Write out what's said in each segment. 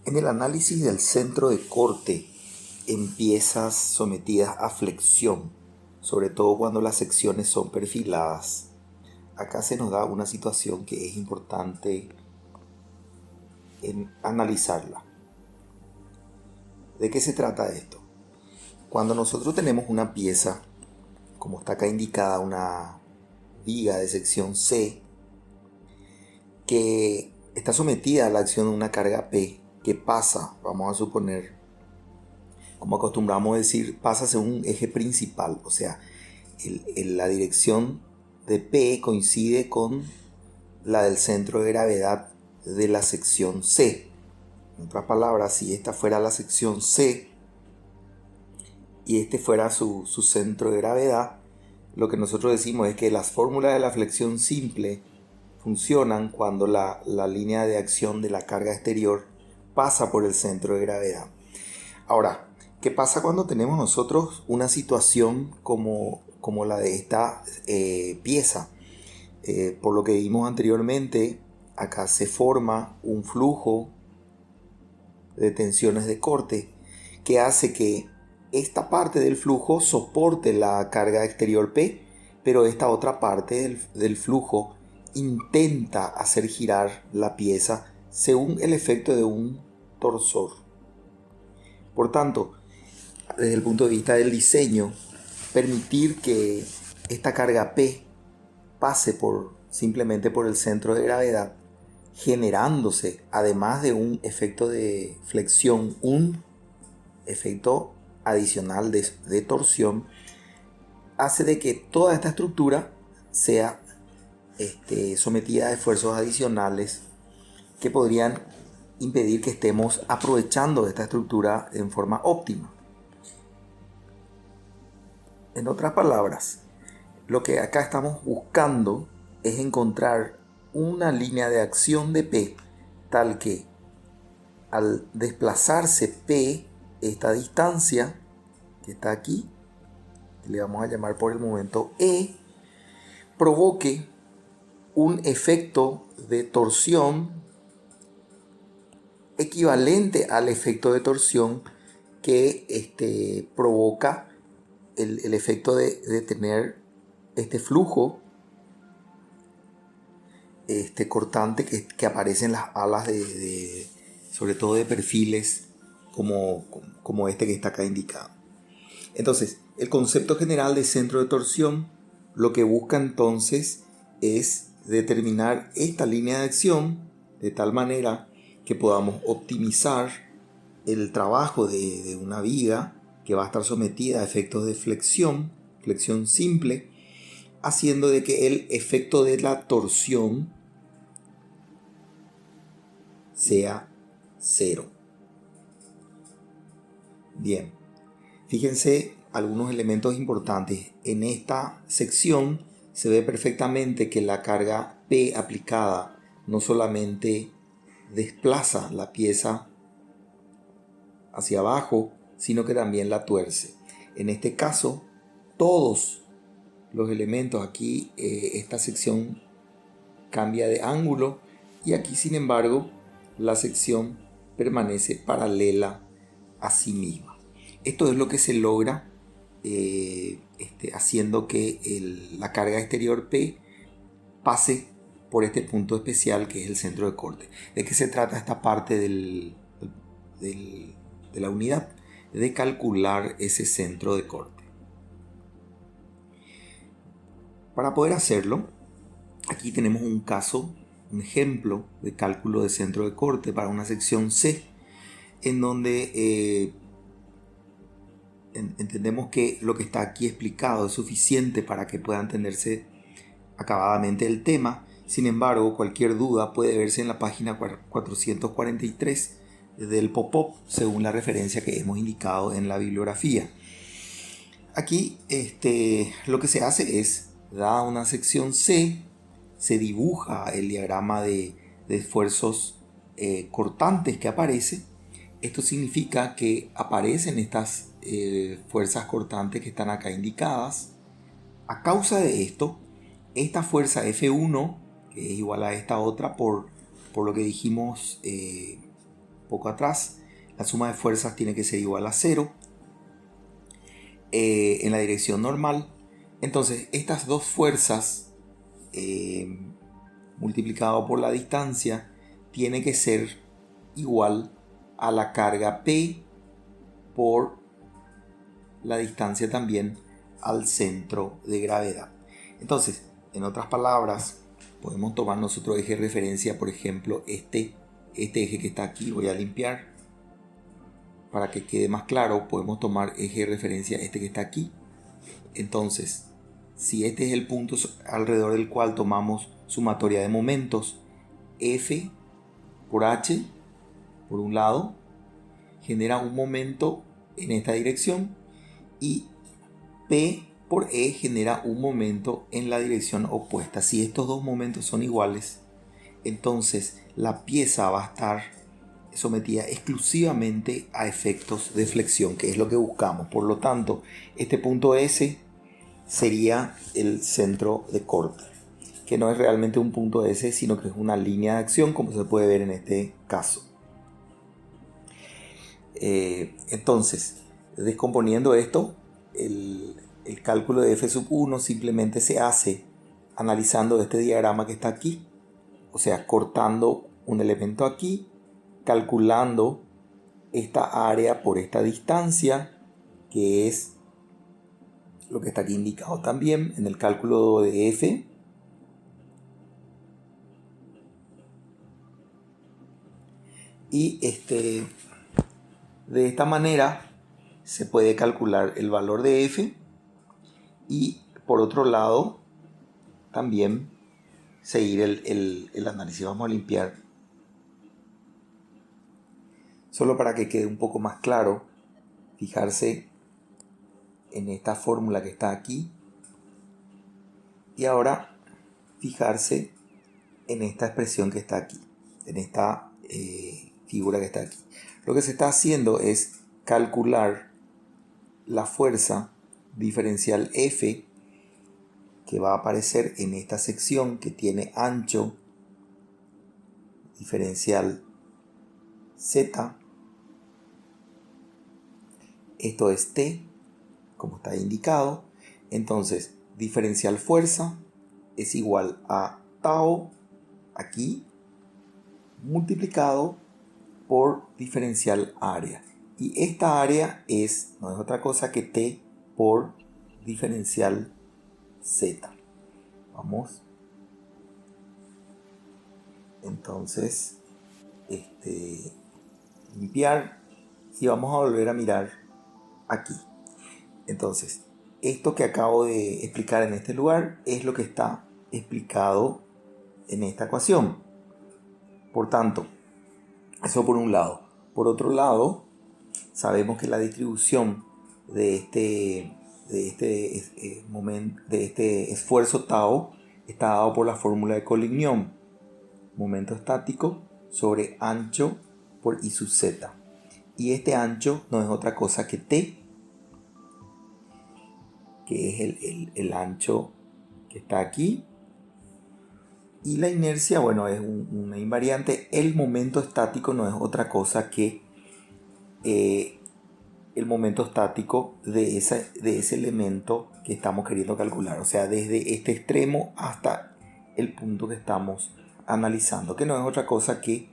En el análisis del centro de corte en piezas sometidas a flexión, sobre todo cuando las secciones son perfiladas, acá se nos da una situación que es importante en analizarla. ¿De qué se trata esto? Cuando nosotros tenemos una pieza, como está acá indicada, una viga de sección C, que está sometida a la acción de una carga P, que pasa, vamos a suponer, como acostumbramos a decir, pasa según un eje principal, o sea, la dirección de P coincide con la del centro de gravedad de la sección C. En otras palabras, si esta fuera la sección C y este fuera su centro de gravedad, lo que nosotros decimos es que las fórmulas de la flexión simple funcionan cuando la línea de acción de la carga exterior pasa por el centro de gravedad. Ahora, ¿qué pasa cuando tenemos nosotros una situación como la de esta pieza? Por lo que vimos anteriormente, acá se forma un flujo de tensiones de corte que hace que esta parte del flujo soporte la carga exterior P, pero esta otra parte del flujo intenta hacer girar la pieza según el efecto de un torsor. Por tanto, desde el punto de vista del diseño, permitir que esta carga P pase simplemente por el centro de gravedad, generándose, además de un efecto de flexión, un efecto adicional de torsión, hace de que toda esta estructura sea sometida a esfuerzos adicionales que podrían impedir que estemos aprovechando esta estructura en forma óptima. En otras palabras, lo que acá estamos buscando es encontrar una línea de acción de P tal que al desplazarse P, esta distancia que está aquí, que le vamos a llamar por el momento E, provoque un efecto de torsión equivalente al efecto de torsión que provoca el efecto de tener este flujo cortante que aparece en las alas sobre todo de perfiles como este que está acá indicado. Entonces, el concepto general de centro de torsión lo que busca entonces es determinar esta línea de acción de tal manera que podamos optimizar el trabajo de una viga que va a estar sometida a efectos de flexión simple, haciendo de que el efecto de la torsión sea cero. Bien, fíjense algunos elementos importantes. En esta sección se ve perfectamente que la carga P aplicada no solamente desplaza la pieza hacia abajo, sino que también la tuerce. En este caso, todos los elementos aquí, esta sección cambia de ángulo y aquí, sin embargo, la sección permanece paralela a sí misma. Esto es lo que se logra haciendo que la carga exterior P pase por este punto especial que es el centro de corte. ¿De qué se trata esta parte de la unidad? De calcular ese centro de corte. Para poder hacerlo, aquí tenemos un caso, un ejemplo de cálculo de centro de corte para una sección C, en donde entendemos que lo que está aquí explicado es suficiente para que pueda entenderse acabadamente el tema. Sin embargo, cualquier duda puede verse en la página 443 del pop-up según la referencia que hemos indicado en la bibliografía. Aquí lo que se hace es, dada una sección C, se dibuja el diagrama de esfuerzos cortantes que aparece. Esto significa que aparecen estas fuerzas cortantes que están acá indicadas. A causa de esto, esta fuerza F1, que es igual a esta otra por lo que dijimos poco atrás, la suma de fuerzas tiene que ser igual a 0 en la dirección normal. Entonces estas dos fuerzas multiplicado por la distancia tiene que ser igual a la carga P por la distancia también al centro de gravedad. Entonces, en otras palabras, podemos tomar nosotros eje de referencia, por ejemplo, este eje que está aquí. Voy a limpiar para que quede más claro. Podemos tomar eje de referencia este que está aquí. Entonces, si este es el punto alrededor del cual tomamos sumatoria de momentos, F por H, por un lado, genera un momento en esta dirección, y P por E genera un momento en la dirección opuesta. Si estos dos momentos son iguales, entonces la pieza va a estar sometida exclusivamente a efectos de flexión, que es lo que buscamos. Por lo tanto, este punto S sería el centro de corte, que no es realmente un punto S, sino que es una línea de acción, como se puede ver en este caso. Entonces, descomponiendo esto, el cálculo de F1 simplemente se hace analizando este diagrama que está aquí, o sea, cortando un elemento aquí, calculando esta área por esta distancia, que es lo que está aquí indicado también en el cálculo de F. Y de esta manera se puede calcular el valor de F, y por otro lado también seguir el análisis. Vamos a limpiar solo para que quede un poco más claro. Fijarse en esta fórmula que está aquí, y ahora fijarse en esta expresión que está aquí, en esta figura que está aquí. Lo que se está haciendo es calcular la fuerza diferencial F que va a aparecer en esta sección que tiene ancho diferencial Z. Esto es T, como está indicado. Entonces, diferencial fuerza es igual a tau aquí multiplicado por diferencial área. Y esta área no es otra cosa que T por diferencial Z. Vamos. Entonces, limpiar, y vamos a volver a mirar aquí. Entonces, esto que acabo de explicar en este lugar es lo que está explicado en esta ecuación. Por tanto, eso por un lado. Por otro lado, sabemos que la distribución de este esfuerzo tau está dado por la fórmula de Collignon. Momento estático sobre ancho por I sub z. Y este ancho no es otra cosa que T, que es el ancho que está aquí. Y la inercia, bueno, es una invariante. El momento estático no es otra cosa que el momento estático de ese elemento que estamos queriendo calcular. O sea, desde este extremo hasta el punto que estamos analizando, que no es otra cosa que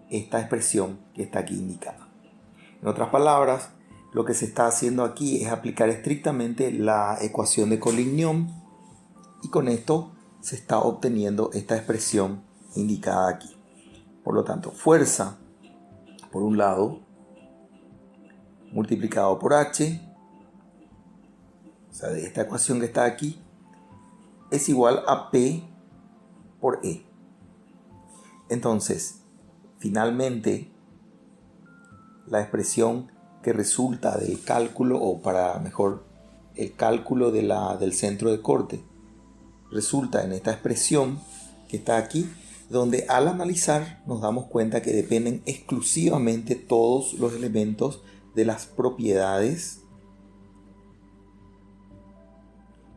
esta expresión que está aquí indicada. En otras palabras, lo que se está haciendo aquí es aplicar estrictamente la ecuación de Collignon, y con esto se está obteniendo esta expresión indicada aquí. Por lo tanto, fuerza por un lado multiplicado por H, o sea, de esta ecuación que está aquí, es igual a P por E. Entonces, finalmente, la expresión que resulta del cálculo, o para mejor, el cálculo del centro de corte, resulta en esta expresión que está aquí, donde al analizar nos damos cuenta que dependen exclusivamente todos los elementos de las propiedades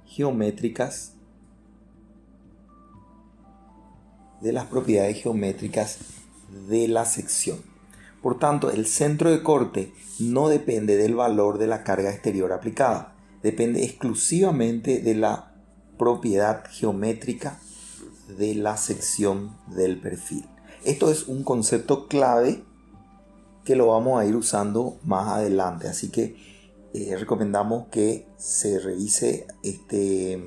geométricas de la sección. Por tanto, el centro de corte no depende del valor de la carga exterior aplicada, depende exclusivamente de la propiedad geométrica de la sección del perfil. Esto es un concepto clave que lo vamos a ir usando más adelante, así que recomendamos que se revise este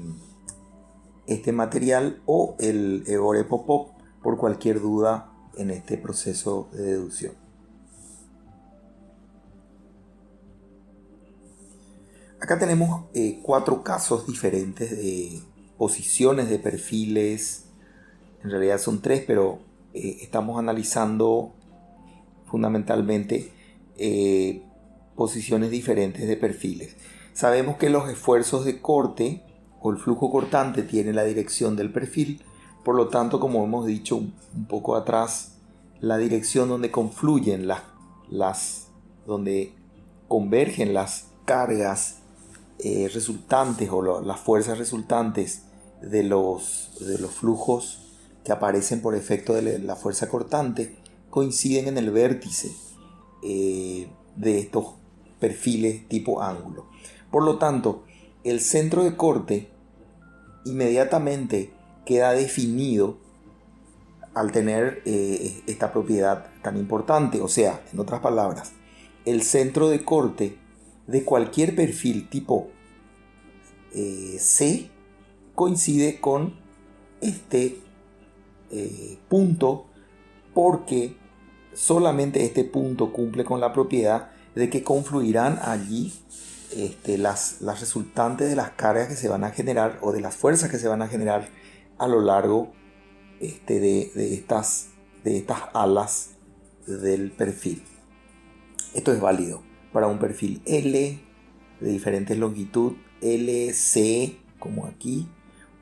material o el Egore Popov por cualquier duda en este proceso de deducción. Acá tenemos 4 casos diferentes de posiciones de perfiles. En realidad son 3, pero estamos analizando fundamentalmente posiciones diferentes de perfiles. Sabemos que los esfuerzos de corte o el flujo cortante tiene la dirección del perfil, por lo tanto, como hemos dicho un poco atrás, la dirección donde confluyen donde convergen las cargas resultantes o las fuerzas resultantes de los flujos que aparecen por efecto de la fuerza cortante coinciden en el vértice de estos perfiles tipo ángulo. Por lo tanto, el centro de corte inmediatamente queda definido al tener esta propiedad tan importante. O sea, en otras palabras, el centro de corte de cualquier perfil tipo C coincide con este punto, porque solamente este punto cumple con la propiedad de que confluirán allí las resultantes de las cargas que se van a generar o de las fuerzas que se van a generar a lo largo de estas alas del perfil. Esto es válido para un perfil L de diferentes longitud, L, C, como aquí,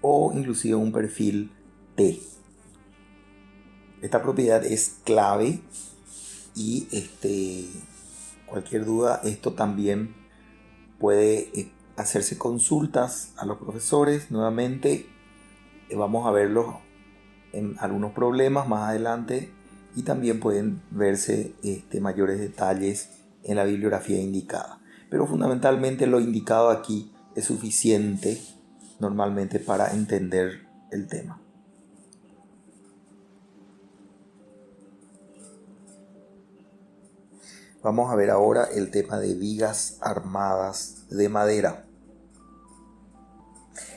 o inclusive un perfil T. Esta propiedad es clave y cualquier duda, esto también puede hacerse consultas a los profesores. Nuevamente vamos a verlo en algunos problemas más adelante y también pueden verse mayores detalles en la bibliografía indicada. Pero fundamentalmente lo indicado aquí es suficiente normalmente para entender el tema. Vamos a ver ahora el tema de vigas armadas de madera.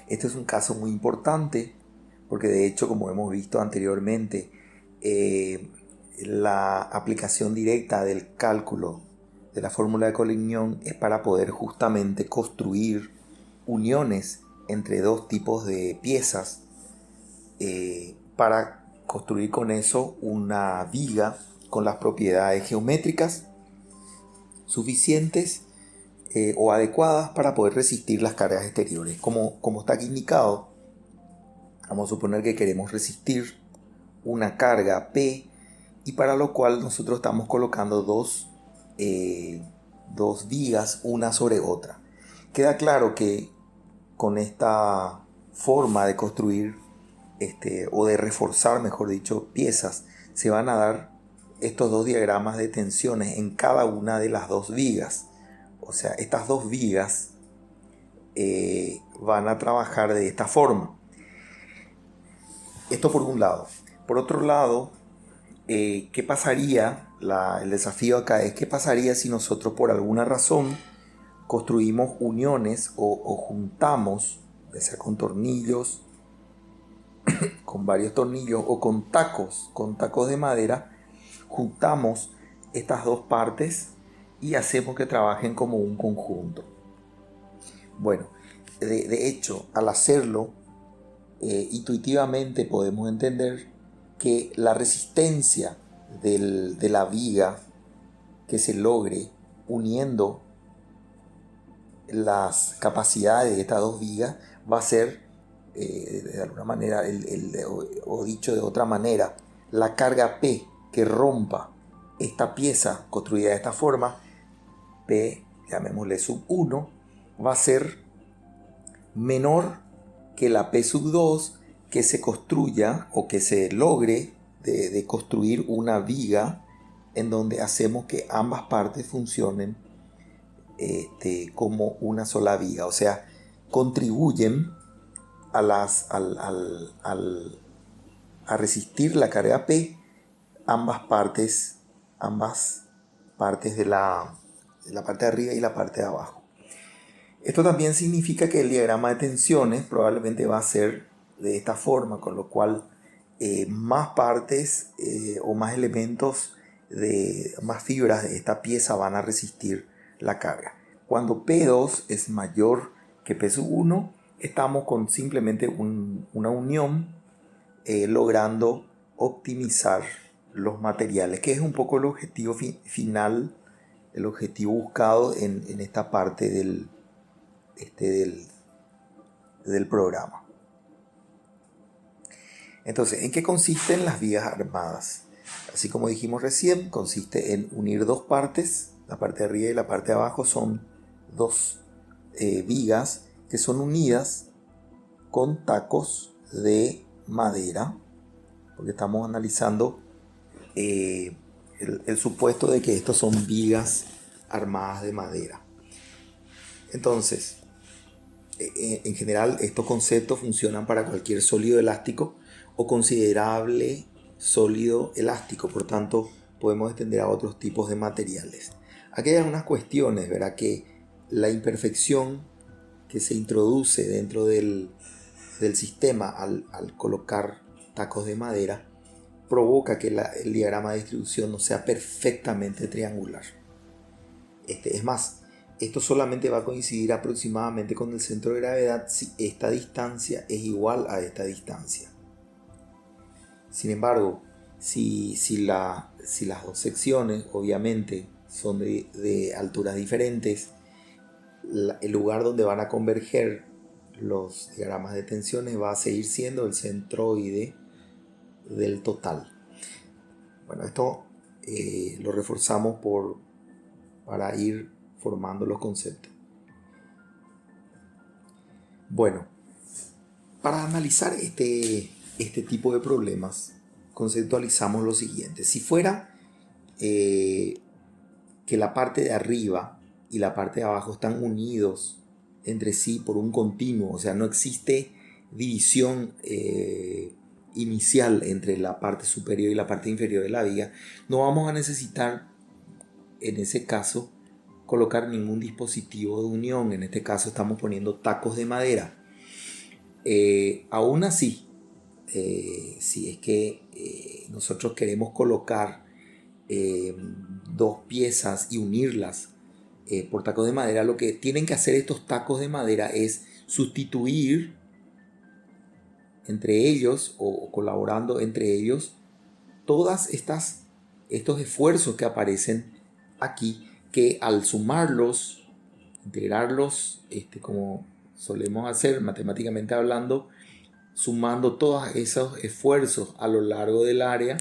Este es un caso muy importante porque de hecho, como hemos visto anteriormente, la aplicación directa del cálculo de la fórmula de Collignon es para poder justamente construir uniones entre dos tipos de piezas para construir con eso una viga con las propiedades geométricas suficientes o adecuadas para poder resistir las cargas exteriores. Como está aquí indicado, vamos a suponer que queremos resistir una carga P y para lo cual nosotros estamos colocando dos vigas una sobre otra. Queda claro que con esta forma de construir o de reforzar, mejor dicho, piezas, se van a dar estos dos diagramas de tensiones en cada una de las dos vigas. O sea, estas dos vigas van a trabajar de esta forma. Esto por un lado. Por otro lado, ¿qué pasaría? El desafío acá es qué pasaría si nosotros por alguna razón construimos uniones o juntamos, ya sea con tornillos, con varios tornillos o con tacos de madera, juntamos estas dos partes y hacemos que trabajen como un conjunto. Bueno, de hecho, al hacerlo, intuitivamente podemos entender que la resistencia de la viga que se logre uniendo las capacidades de estas dos vigas va a ser, de alguna manera, o dicho de otra manera, la carga P que rompa esta pieza construida de esta forma, P, llamémosle sub 1, va a ser menor que la P sub 2 que se construya o que se logre de construir una viga en donde hacemos que ambas partes funcionen como una sola viga, o sea, contribuyen a resistir la carga P ambas partes de la parte de arriba y la parte de abajo. Esto también significa que el diagrama de tensiones probablemente va a ser de esta forma, con lo cual más partes o más elementos más fibras de esta pieza van a resistir la carga. Cuando P2 es mayor que P1, estamos con simplemente una unión logrando optimizar los materiales, que es un poco el objetivo final, el objetivo buscado en esta parte del programa. Entonces, ¿en qué consisten las vigas armadas? Así como dijimos recién, consiste en unir dos partes, la parte de arriba y la parte de abajo son dos vigas que son unidas con tacos de madera, porque estamos analizando el supuesto de que estos son vigas armadas de madera. Entonces, en general estos conceptos funcionan para cualquier sólido elástico o considerable sólido elástico, por tanto podemos extender a otros tipos de materiales. Aquí hay algunas cuestiones, ¿verdad? Que la imperfección que se introduce dentro del sistema al colocar tacos de madera provoca que el diagrama de distribución no sea perfectamente triangular. Es más, esto solamente va a coincidir aproximadamente con el centro de gravedad si esta distancia es igual a esta distancia. Sin embargo, si las dos secciones obviamente son de alturas diferentes, el lugar donde van a converger los diagramas de tensiones va a seguir siendo el centroide del total. Bueno, esto lo reforzamos para ir formando los conceptos. Bueno, para analizar este tipo de problemas, conceptualizamos lo siguiente. Si fuera que la parte de arriba y la parte de abajo están unidos entre sí por un continuo, o sea, no existe división inicial entre la parte superior y la parte inferior de la viga, no vamos a necesitar en ese caso colocar ningún dispositivo de unión. En este caso estamos poniendo tacos de madera. Aún así, si es que nosotros queremos colocar dos piezas y unirlas por tacos de madera, lo que tienen que hacer estos tacos de madera es sustituir entre ellos o colaborando entre ellos todas estos esfuerzos que aparecen aquí, que al sumarlos, integrarlos, como solemos hacer matemáticamente hablando, sumando todos esos esfuerzos a lo largo del área,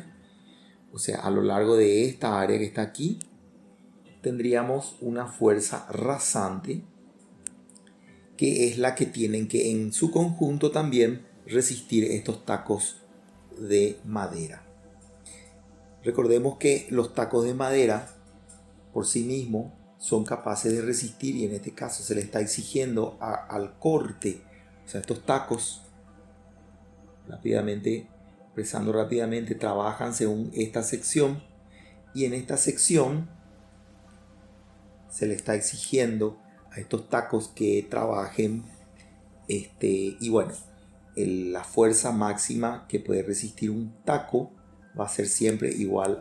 o sea, a lo largo de esta área que está aquí, tendríamos una fuerza rasante que es la que tienen que en su conjunto también resistir estos tacos de madera. Recordemos que los tacos de madera por sí mismos son capaces de resistir, y en este caso se le está exigiendo al corte, o sea, estos tacos expresando rápidamente, trabajan según esta sección, y en esta sección se le está exigiendo a estos tacos que trabajen y bueno, la fuerza máxima que puede resistir un taco va a ser siempre igual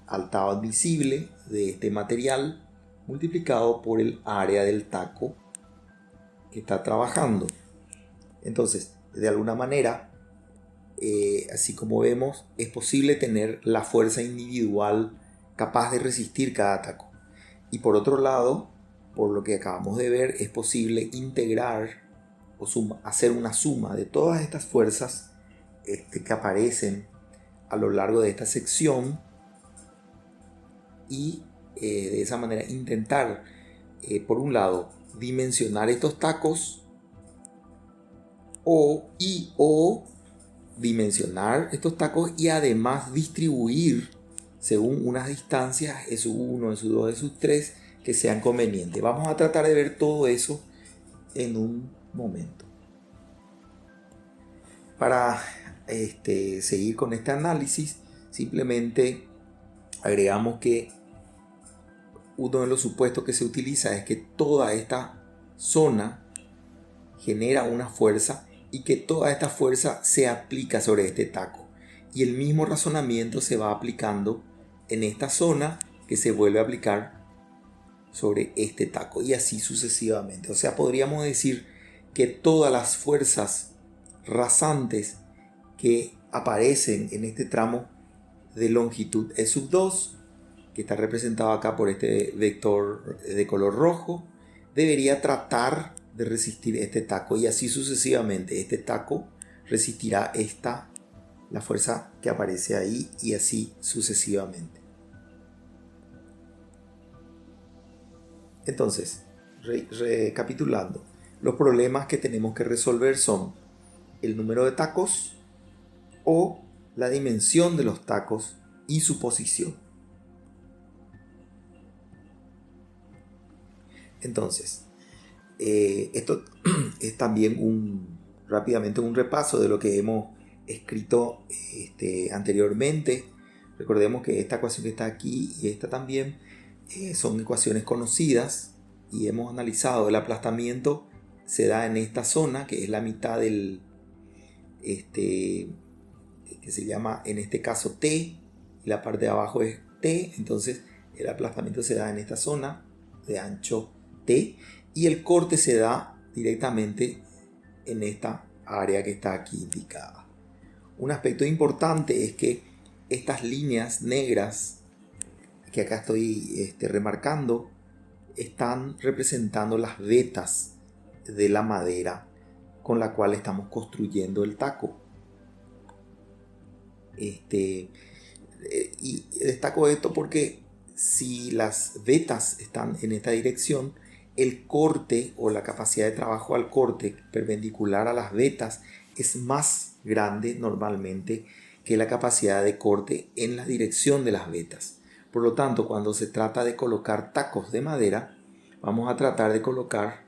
al tau admisible de este material multiplicado por el área del taco que está trabajando. Entonces, de alguna manera, así como vemos, es posible tener la fuerza individual capaz de resistir cada taco. Y por otro lado, por lo que acabamos de ver, es posible integrar o hacer una suma de todas estas fuerzas que aparecen a lo largo de esta sección, y de esa manera intentar, por un lado, dimensionar estos tacos o dimensionar estos tacos y además distribuir según unas distancias SU1, SU2, SU3 que sean convenientes. Vamos a tratar de ver todo eso en un momento. Para seguir con este análisis, simplemente agregamos que uno de los supuestos que se utiliza es que toda esta zona genera una fuerza y que toda esta fuerza se aplica sobre este taco. Y el mismo razonamiento se va aplicando en esta zona que se vuelve a aplicar sobre este taco y así sucesivamente. O sea, podríamos decir que todas las fuerzas rasantes que aparecen en este tramo de longitud E sub 2, que está representado acá por este vector de color rojo, debería tratar de resistir este taco y así sucesivamente. Este taco resistirá la fuerza que aparece ahí y así sucesivamente. Entonces, recapitulando, los problemas que tenemos que resolver son el número de tacos o la dimensión de los tacos y su posición. Entonces, esto es también rápidamente un repaso de lo que hemos escrito anteriormente. Recordemos que esta ecuación que está aquí y esta también son ecuaciones conocidas y hemos analizado el aplastamiento se da en esta zona que es la mitad del que se llama en este caso T y la parte de abajo es T. Entonces el aplastamiento se da en esta zona de ancho T y el corte se da directamente en esta área que está aquí indicada. Un aspecto importante es que estas líneas negras que acá estoy remarcando están representando las vetas de la madera con la cual estamos construyendo el taco. Y destaco esto porque si las vetas están en esta dirección, el corte o la capacidad de trabajo al corte perpendicular a las vetas es más grande normalmente que la capacidad de corte en la dirección de las vetas. Por lo tanto, cuando se trata de colocar tacos de madera, vamos a tratar de colocar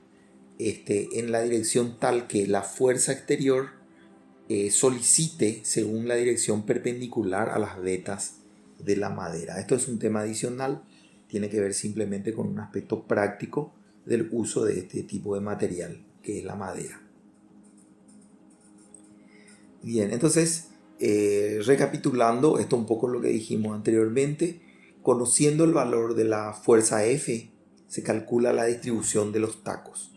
en la dirección tal que la fuerza exterior solicite según la dirección perpendicular a las vetas de la madera. Esto es un tema adicional, tiene que ver simplemente con un aspecto práctico del uso de este tipo de material que es la madera. Bien, entonces recapitulando esto un poco lo que dijimos anteriormente, conociendo el valor de la fuerza F se calcula la distribución de los tacos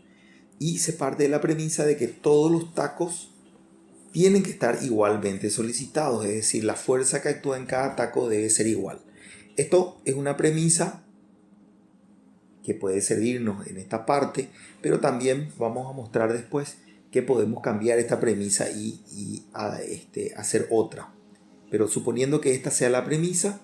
y se parte de la premisa de que todos los tacos tienen que estar igualmente solicitados, es decir, la fuerza que actúa en cada taco debe ser igual. Esto es una premisa que puede servirnos en esta parte, pero también vamos a mostrar después que podemos cambiar esta premisa y hacer otra. Pero suponiendo que esta sea la premisa,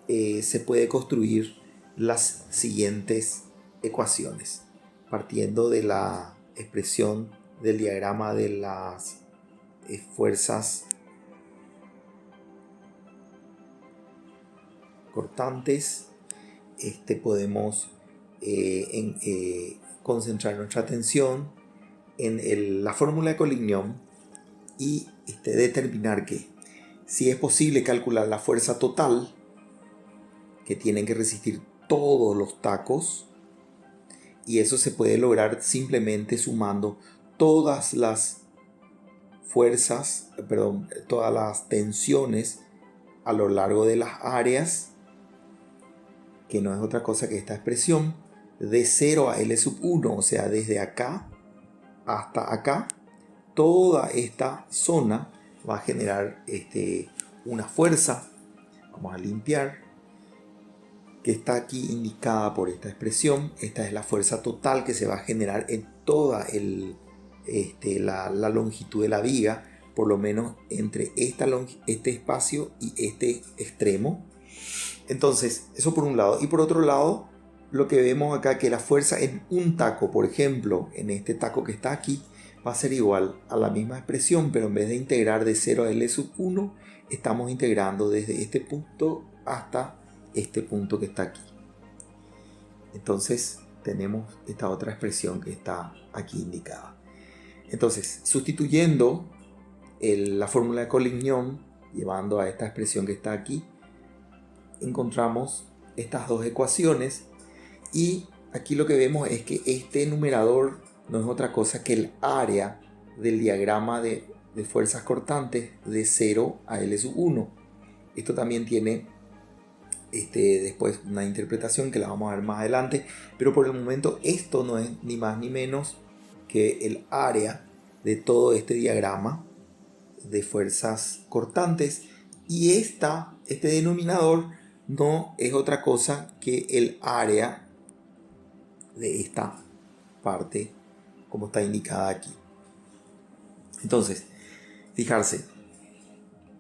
se puede construir las siguientes ecuaciones, partiendo de la expresión del diagrama de las fuerzas cortantes. Podemos concentrar nuestra atención en la fórmula de Collignon y determinar que si es posible calcular la fuerza total que tienen que resistir todos los tacos, y eso se puede lograr simplemente sumando todas las todas las tensiones a lo largo de las áreas, que no es otra cosa que esta expresión, de 0 a L sub 1, o sea, desde acá hasta acá, toda esta zona va a generar una fuerza. Vamos a limpiar, que está aquí indicada por esta expresión. Esta es la fuerza total que se va a generar en toda la longitud de la viga, por lo menos entre este espacio y este extremo. Entonces, eso por un lado. Y por otro lado, lo que vemos acá, que la fuerza en un taco, por ejemplo, en este taco que está aquí, va a ser igual a la misma expresión, pero en vez de integrar de 0 a L sub 1, estamos integrando desde este punto hasta este punto que está aquí. Entonces tenemos esta otra expresión que está aquí indicada. Entonces, sustituyendo la fórmula de Collignon, llevando a esta expresión que está aquí, encontramos estas dos ecuaciones y aquí lo que vemos es que este numerador no es otra cosa que el área del diagrama de fuerzas cortantes de 0 a L sub 1. Esto también tiene después una interpretación que la vamos a ver más adelante, pero por el momento esto no es ni más ni menos que el área de todo este diagrama de fuerzas cortantes, y este denominador no es otra cosa que el área de esta parte como está indicada aquí. Entonces, fijarse,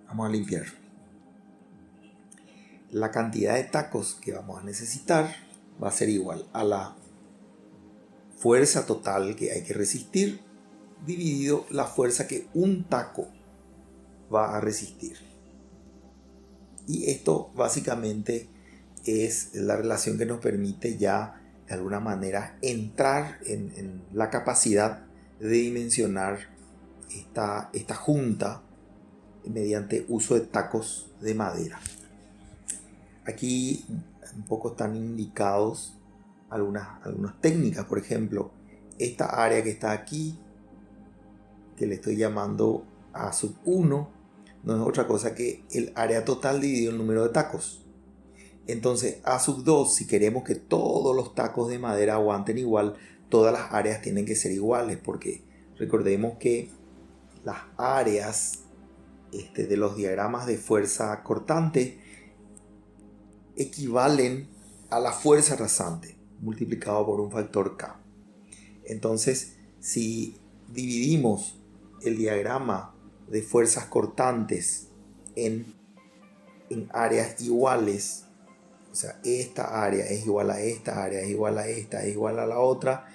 vamos a limpiar. La cantidad de tacos que vamos a necesitar va a ser igual a la fuerza total que hay que resistir dividido la fuerza que un taco va a resistir. Y esto básicamente es la relación que nos permite ya de alguna manera entrar en la capacidad de dimensionar esta junta mediante uso de tacos de madera. Aquí un poco están indicados algunas técnicas. Por ejemplo, esta área que está aquí, que le estoy llamando A sub 1, no es otra cosa que el área total dividido el número de tacos. Entonces A sub 2, si queremos que todos los tacos de madera aguanten igual, todas las áreas tienen que ser iguales, porque recordemos que las áreas de los diagramas de fuerza cortante equivalen a la fuerza rasante multiplicado por un factor K. Entonces, si dividimos el diagrama de fuerzas cortantes en áreas iguales, o sea, esta área es igual a esta área, es igual a esta, es igual a la otra,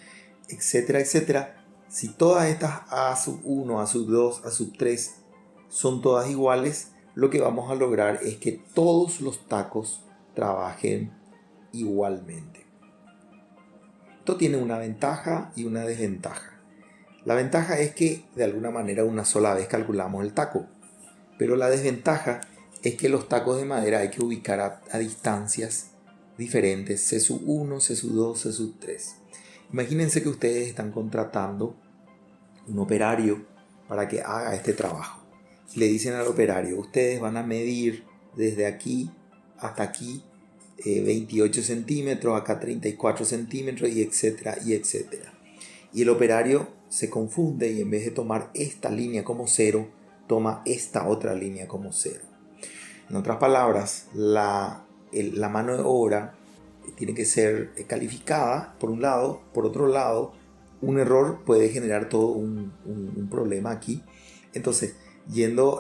etcétera, etcétera. Si todas estas A sub 1, A sub 2, A sub 3 son todas iguales, lo que vamos a lograr es que todos los tacos trabajen igualmente. Esto tiene una ventaja y una desventaja. La ventaja es que de alguna manera una sola vez calculamos el taco, pero la desventaja es que los tacos de madera hay que ubicar a distancias diferentes, C sub 1, C sub 2, C sub 3. Imagínense que ustedes están contratando un operario para que haga este trabajo. Le dicen al operario, ustedes van a medir desde aquí hasta aquí 28 centímetros, acá 34 centímetros, y etcétera, y etcétera. Y el operario se confunde y en vez de tomar esta línea como 0, toma esta otra línea como 0. En otras palabras, la mano de obra tiene que ser calificada por un lado, por otro lado, un error puede generar todo un problema aquí. Entonces, yendo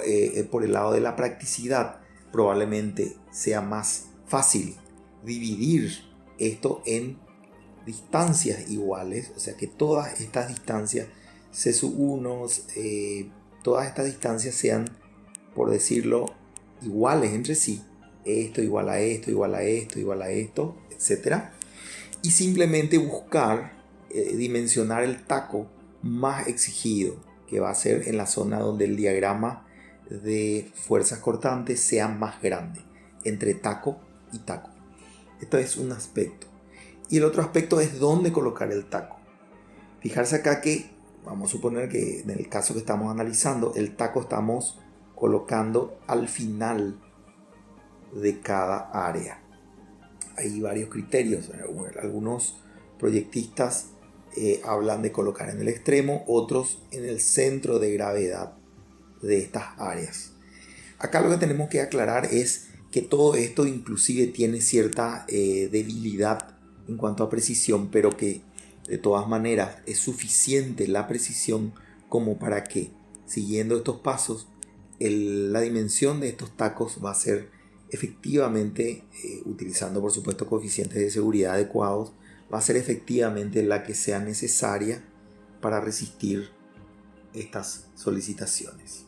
por el lado de la practicidad, probablemente sea más fácil dividir esto en distancias iguales, o sea que todas estas distancias C sub 1, todas estas distancias sean, por decirlo, iguales entre sí. Esto igual a esto, igual a esto, igual a esto, etc. Y simplemente buscar dimensionar el taco más exigido, que va a ser en la zona donde el diagrama de fuerzas cortantes sea más grande, entre taco y taco. Esto es un aspecto. Y el otro aspecto es dónde colocar el taco. Fijarse acá que, vamos a suponer que en el caso que estamos analizando, el taco estamos colocando al final de cada área. Hay varios criterios. Algunos proyectistas hablan de colocar en el extremo, otros en el centro de gravedad de estas áreas. Acá lo que tenemos que aclarar es que todo esto inclusive tiene cierta debilidad en cuanto a precisión, pero que de todas maneras es suficiente la precisión como para que, siguiendo estos pasos, la dimensión de estos tacos va a ser efectivamente, utilizando por supuesto coeficientes de seguridad adecuados, va a ser efectivamente la que sea necesaria para resistir estas solicitaciones.